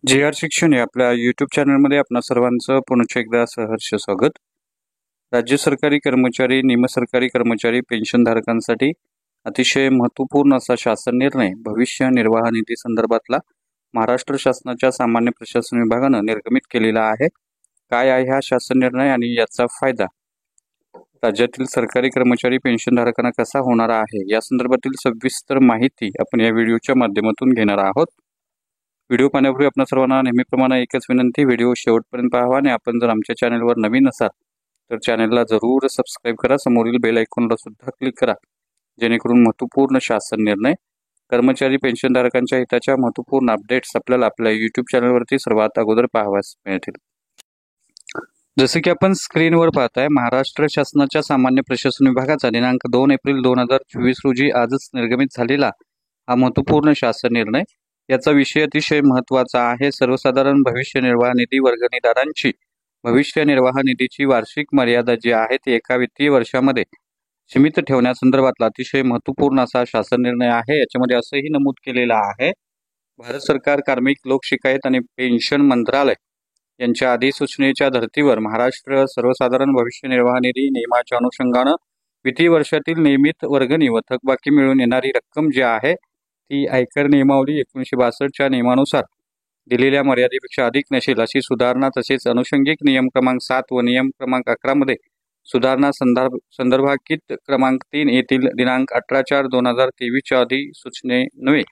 G.R.. शिक्षण या आपल्या यूट्यूब चॅनलमध्ये आपणा सर्वांचं पुन्हा एकदा सहर्ष स्वागत. राज्य सरकारी कर्मचारी, निमसरकारी कर्मचारी, पेन्शनधारकांसाठी अतिशय महत्त्वपूर्ण असा शासन निर्णय भविष्य निर्वाह निधी संदर्भातला महाराष्ट्र शासनाच्या सामान्य प्रशासन विभागानं निर्गमित केलेला आहे. काय आहे हा शासन निर्णय आणि याचा फायदा राज्यातील सरकारी कर्मचारी पेन्शनधारकांना कसा होणार आहे या संदर्भातील सविस्तर माहिती आपण या व्हिडिओच्या माध्यमातून घेणार आहोत. व्हिडिओ पाहण्यापूर्वी आपल्या सर्वांना नेहमीप्रमाणे एकच विनंती, व्हिडिओ शेवटपर्यंत पाहावा आणि आपण जर आमच्या चॅनलवर नवीन असाल तर चॅनलला जरूर सबस्क्राईब करा. समोरील बेल आयकॉनला सुद्धा क्लिक करा, जेणेकरून महत्त्वपूर्ण शासन निर्णय, कर्मचारी पेन्शनधारकांच्या हिताच्या महत्त्वपूर्ण अपडेट्स आपल्याला आपल्या यूट्यूब चॅनलवरती सर्वात अगोदर पाहावयास मिळतील. जसे की आपण स्क्रीनवर पाहताय, महाराष्ट्र शासनाच्या सामान्य प्रशासन विभागाचा दिनांक 2 एप्रिल 2024 रोजी आजच निर्गमित झालेला हा महत्त्वपूर्ण शासन निर्णय. याचा विषय अतिशय महत्त्वाचा आहे. सर्वसाधारण भविष्य निर्वाह निधी वर्गणीदारांची भविष्य निर्वाह निधीची वार्षिक मर्यादा जी आहे ती एका वित्तीय वर्षामध्ये सीमित ठेवण्यासंदर्भातला अतिशय महत्त्वपूर्ण असा शासन निर्णय आहे. याच्यामध्ये असंही नमूद केलेलं आहे, भारत सरकार कार्मिक, लोक शिकायत आणि पेन्शन मंत्रालय यांच्या अधिसूचनेच्या धर्तीवर महाराष्ट्र सर्वसाधारण भविष्य निर्वाह निधी नियमाच्या अनुषंगानं वित्तीय वर्षातील नियमित वर्गणी व थकबाकी मिळून येणारी रक्कम जी आहे ती आयकर नियमावली 1962च्या नियमानुसार दिलेल्या मर्यादेपेक्षा अधिक नसेल अशी सुधारणा, तसेच अनुषंगिक नियम क्रमांक 7 व नियम क्रमांक 11 मध्ये सुधारणा संदर्भाकित क्रमांक 3 येथील दिनांक 18/4/2023च्या अधिसूचनेन्वये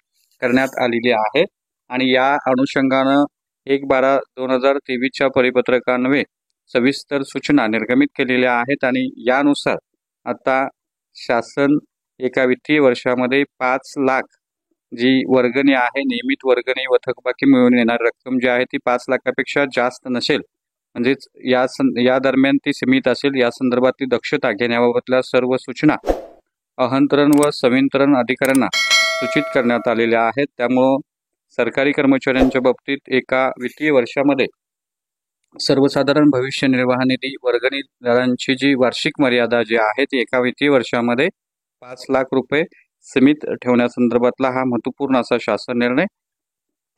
करण्यात आलेली आहे. आणि या अनुषंगानं 1/12/2023च्या परिपत्रकान्वये सविस्तर सूचना निर्गमित केलेल्या आहेत. आणि यानुसार आता शासन एका वित्तीय वर्षामध्ये 5 लाख जी वर्गणी आहे, नियमित वर्गणी व थकबाकी मिळून येणारी रक्कम जी आहे ती 5 लाखापेक्षा जास्त नसेल, म्हणजेच या दरम्यान ती सीमित असेल, या संदर्भातली दक्षता घेण्याबाबतल्या सर्व सूचना अहंतरण व संवितरण अधिकाऱ्यांना सूचित करण्यात आलेल्या आहेत. त्यामुळं सरकारी कर्मचाऱ्यांच्या बाबतीत एका वित्तीय वर्षामध्ये सर्वसाधारण भविष्य निर्वाह निधी वर्गणीदारांची जी वार्षिक मर्यादा जी आहे ती एका वित्तीय वर्षामध्ये 5 लाख रुपये सीमित ठेवण्यासंदर्भातला हा महत्त्वपूर्ण असा शासन निर्णय.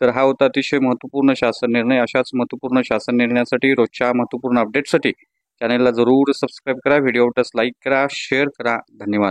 तर हा होता अतिशय महत्त्वपूर्ण शासन निर्णय. अशाच महत्त्वपूर्ण शासन निर्णयासाठी, रोजच्या महत्त्वपूर्ण अपडेटसाठी चॅनलला जरूर सबस्क्राईब करा, व्हिडिओ आवडल्यास लाईक करा, शेअर करा. धन्यवाद.